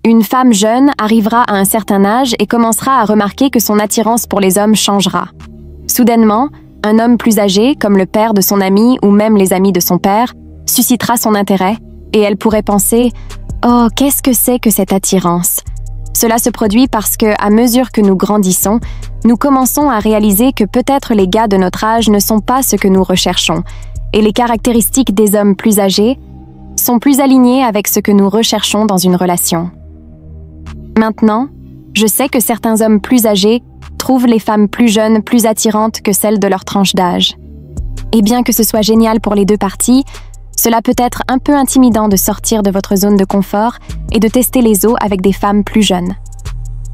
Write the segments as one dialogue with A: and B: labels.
A: Une femme jeune arrivera à un certain âge et commencera à remarquer que son attirance pour les hommes changera. Soudainement, un homme plus âgé, comme le père de son ami ou même les amis de son père, suscitera son intérêt et elle pourrait penser « Oh, qu'est-ce que c'est que cette attirance ?» Cela se produit parce que, à mesure que nous grandissons, nous commençons à réaliser que peut-être les gars de notre âge ne sont pas ce que nous recherchons et les caractéristiques des hommes plus âgés sont plus alignées avec ce que nous recherchons dans une relation. Maintenant, je sais que certains hommes plus âgés trouvent les femmes plus jeunes plus attirantes que celles de leur tranche d'âge. Et bien que ce soit génial pour les deux parties, cela peut être un peu intimidant de sortir de votre zone de confort et de tester les eaux avec des femmes plus jeunes.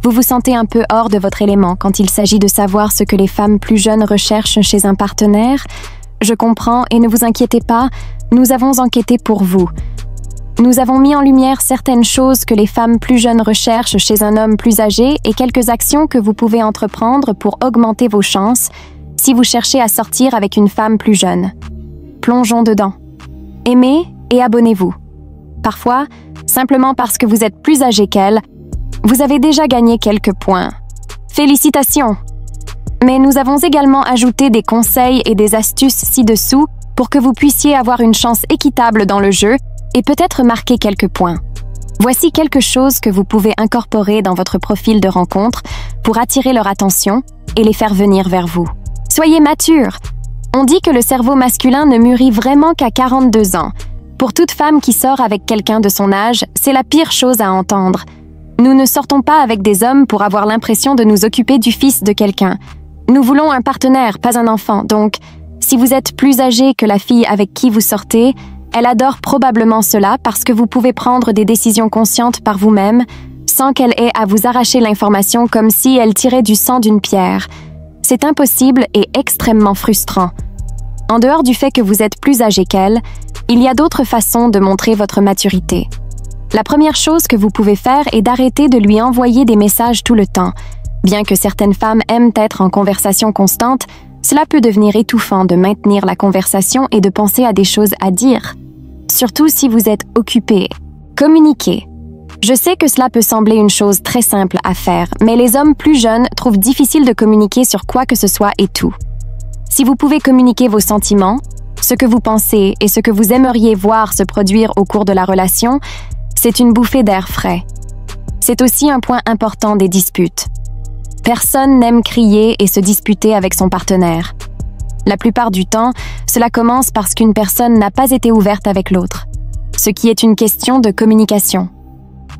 A: Vous vous sentez un peu hors de votre élément quand il s'agit de savoir ce que les femmes plus jeunes recherchent chez un partenaire. Je comprends et ne vous inquiétez pas, nous avons enquêté pour vous. Nous avons mis en lumière certaines choses que les femmes plus jeunes recherchent chez un homme plus âgé et quelques actions que vous pouvez entreprendre pour augmenter vos chances si vous cherchez à sortir avec une femme plus jeune. Plongeons dedans. Aimez et abonnez-vous. Parfois, simplement parce que vous êtes plus âgé qu'elle, vous avez déjà gagné quelques points. Félicitations! Mais nous avons également ajouté des conseils et des astuces ci-dessous pour que vous puissiez avoir une chance équitable dans le jeu et peut-être marquer quelques points. Voici quelque chose que vous pouvez incorporer dans votre profil de rencontre pour attirer leur attention et les faire venir vers vous. Soyez mature. On dit que le cerveau masculin ne mûrit vraiment qu'à 42 ans. Pour toute femme qui sort avec quelqu'un de son âge, c'est la pire chose à entendre. Nous ne sortons pas avec des hommes pour avoir l'impression de nous occuper du fils de quelqu'un. Nous voulons un partenaire, pas un enfant, donc si vous êtes plus âgé que la fille avec qui vous sortez, elle adore probablement cela parce que vous pouvez prendre des décisions conscientes par vous-même sans qu'elle ait à vous arracher l'information comme si elle tirait du sang d'une pierre. C'est impossible et extrêmement frustrant. En dehors du fait que vous êtes plus âgé qu'elle, il y a d'autres façons de montrer votre maturité. La première chose que vous pouvez faire est d'arrêter de lui envoyer des messages tout le temps. Bien que certaines femmes aiment être en conversation constante, cela peut devenir étouffant de maintenir la conversation et de penser à des choses à dire. Surtout si vous êtes occupé. Communiquez. Je sais que cela peut sembler une chose très simple à faire, mais les hommes plus jeunes trouvent difficile de communiquer sur quoi que ce soit et tout. Si vous pouvez communiquer vos sentiments, ce que vous pensez et ce que vous aimeriez voir se produire au cours de la relation, c'est une bouffée d'air frais. C'est aussi un point important des disputes. Personne n'aime crier et se disputer avec son partenaire. La plupart du temps, cela commence parce qu'une personne n'a pas été ouverte avec l'autre, ce qui est une question de communication.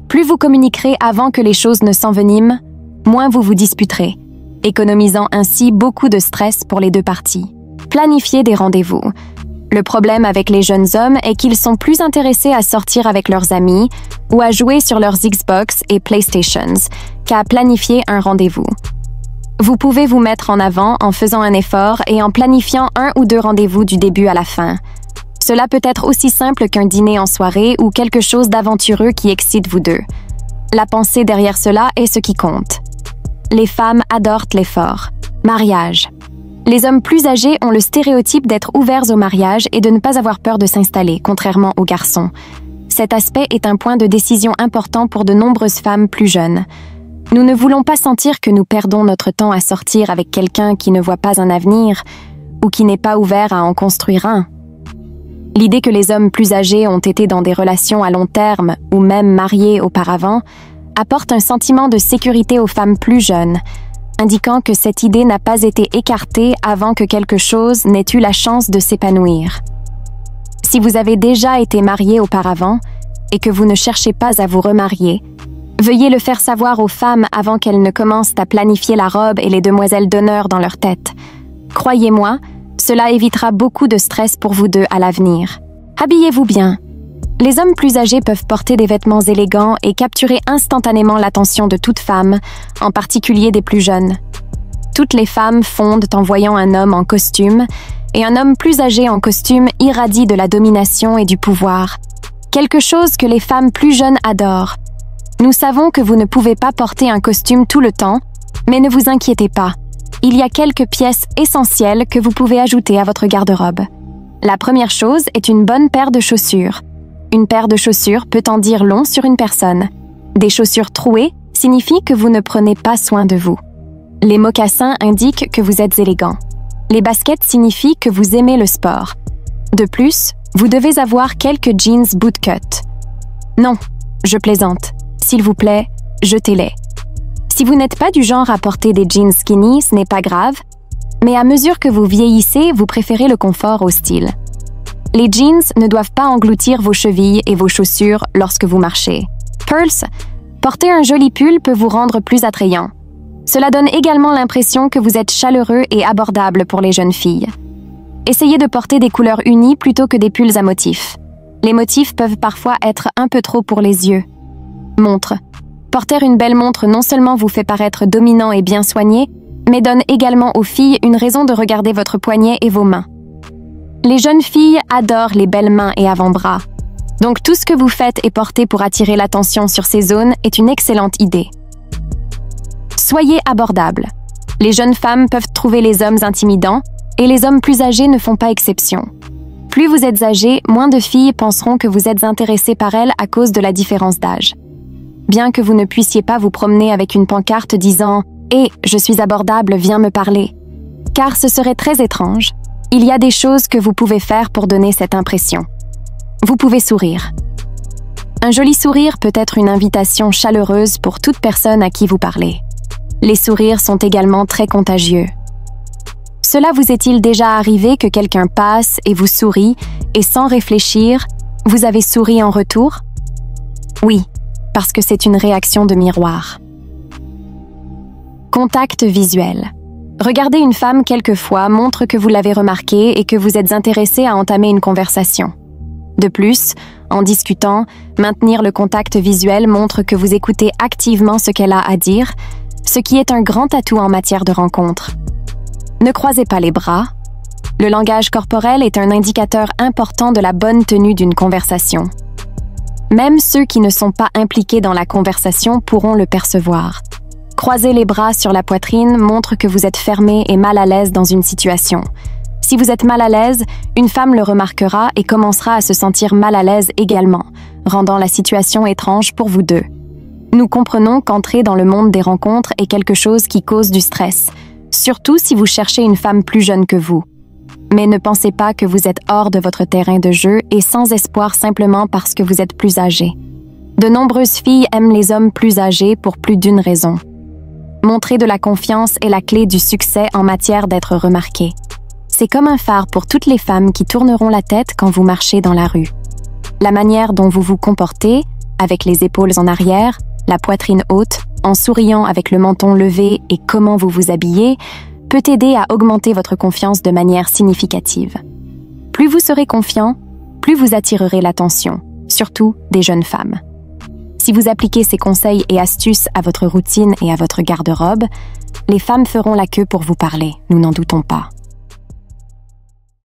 A: Plus vous communiquerez avant que les choses ne s'enveniment, moins vous vous disputerez, économisant ainsi beaucoup de stress pour les deux parties. Planifiez des rendez-vous. Le problème avec les jeunes hommes est qu'ils sont plus intéressés à sortir avec leurs amis ou à jouer sur leurs Xbox et PlayStations qu'à planifier un rendez-vous. Vous pouvez vous mettre en avant en faisant un effort et en planifiant 1 ou 2 rendez-vous du début à la fin. Cela peut être aussi simple qu'un dîner en soirée ou quelque chose d'aventureux qui excite vous deux. La pensée derrière cela est ce qui compte. Les femmes adorent l'effort. Mariage. Les hommes plus âgés ont le stéréotype d'être ouverts au mariage et de ne pas avoir peur de s'installer, contrairement aux garçons. Cet aspect est un point de décision important pour de nombreuses femmes plus jeunes. Nous ne voulons pas sentir que nous perdons notre temps à sortir avec quelqu'un qui ne voit pas un avenir ou qui n'est pas ouvert à en construire un. L'idée que les hommes plus âgés ont été dans des relations à long terme ou même mariés auparavant apporte un sentiment de sécurité aux femmes plus jeunes, indiquant que cette idée n'a pas été écartée avant que quelque chose n'ait eu la chance de s'épanouir. Si vous avez déjà été marié auparavant et que vous ne cherchez pas à vous remarier, veuillez le faire savoir aux femmes avant qu'elles ne commencent à planifier la robe et les demoiselles d'honneur dans leur tête. Croyez-moi, cela évitera beaucoup de stress pour vous deux à l'avenir. Habillez-vous bien. Les hommes plus âgés peuvent porter des vêtements élégants et capturer instantanément l'attention de toute femme, en particulier des plus jeunes. Toutes les femmes fondent en voyant un homme en costume, et un homme plus âgé en costume irradie de la domination et du pouvoir. Quelque chose que les femmes plus jeunes adorent. Nous savons que vous ne pouvez pas porter un costume tout le temps, mais ne vous inquiétez pas. Il y a quelques pièces essentielles que vous pouvez ajouter à votre garde-robe. La première chose est une bonne paire de chaussures. Une paire de chaussures peut en dire long sur une personne. Des chaussures trouées signifient que vous ne prenez pas soin de vous. Les mocassins indiquent que vous êtes élégant. Les baskets signifient que vous aimez le sport. De plus, vous devez avoir quelques jeans bootcut. Non, je plaisante. S'il vous plaît, jetez-les. Si vous n'êtes pas du genre à porter des jeans skinny, ce n'est pas grave, mais à mesure que vous vieillissez, vous préférez le confort au style. Les jeans ne doivent pas engloutir vos chevilles et vos chaussures lorsque vous marchez. Pearls, porter un joli pull peut vous rendre plus attrayant. Cela donne également l'impression que vous êtes chaleureux et abordable pour les jeunes filles. Essayez de porter des couleurs unies plutôt que des pulls à motifs. Les motifs peuvent parfois être un peu trop pour les yeux. Montre. Porter une belle montre non seulement vous fait paraître dominant et bien soigné, mais donne également aux filles une raison de regarder votre poignet et vos mains. Les jeunes filles adorent les belles mains et avant-bras. Donc tout ce que vous faites et portez pour attirer l'attention sur ces zones est une excellente idée. Soyez abordable. Les jeunes femmes peuvent trouver les hommes intimidants et les hommes plus âgés ne font pas exception. Plus vous êtes âgé, moins de filles penseront que vous êtes intéressé par elles à cause de la différence d'âge. Bien que vous ne puissiez pas vous promener avec une pancarte disant « Hé, je suis abordable, viens me parler », car ce serait très étrange, il y a des choses que vous pouvez faire pour donner cette impression. Vous pouvez sourire. Un joli sourire peut être une invitation chaleureuse pour toute personne à qui vous parlez. Les sourires sont également très contagieux. Cela vous est-il déjà arrivé que quelqu'un passe et vous sourit et sans réfléchir, vous avez souri en retour? Oui, parce que c'est une réaction de miroir. Contact visuel. Regarder une femme quelquefois montre que vous l'avez remarquée et que vous êtes intéressé à entamer une conversation. De plus, en discutant, maintenir le contact visuel montre que vous écoutez activement ce qu'elle a à dire, ce qui est un grand atout en matière de rencontre. Ne croisez pas les bras. Le langage corporel est un indicateur important de la bonne tenue d'une conversation. Même ceux qui ne sont pas impliqués dans la conversation pourront le percevoir. Croiser les bras sur la poitrine montre que vous êtes fermé et mal à l'aise dans une situation. Si vous êtes mal à l'aise, une femme le remarquera et commencera à se sentir mal à l'aise également, rendant la situation étrange pour vous deux. Nous comprenons qu'entrer dans le monde des rencontres est quelque chose qui cause du stress, surtout si vous cherchez une femme plus jeune que vous. Mais ne pensez pas que vous êtes hors de votre terrain de jeu et sans espoir simplement parce que vous êtes plus âgé. De nombreuses filles aiment les hommes plus âgés pour plus d'une raison. Montrer de la confiance est la clé du succès en matière d'être remarqué. C'est comme un phare pour toutes les femmes qui tourneront la tête quand vous marchez dans la rue. La manière dont vous vous comportez, avec les épaules en arrière, la poitrine haute, en souriant avec le menton levé et comment vous vous habillez, peut aider à augmenter votre confiance de manière significative. Plus vous serez confiant, plus vous attirerez l'attention, surtout des jeunes femmes. Si vous appliquez ces conseils et astuces à votre routine et à votre garde-robe, les femmes feront la queue pour vous parler, nous n'en doutons pas.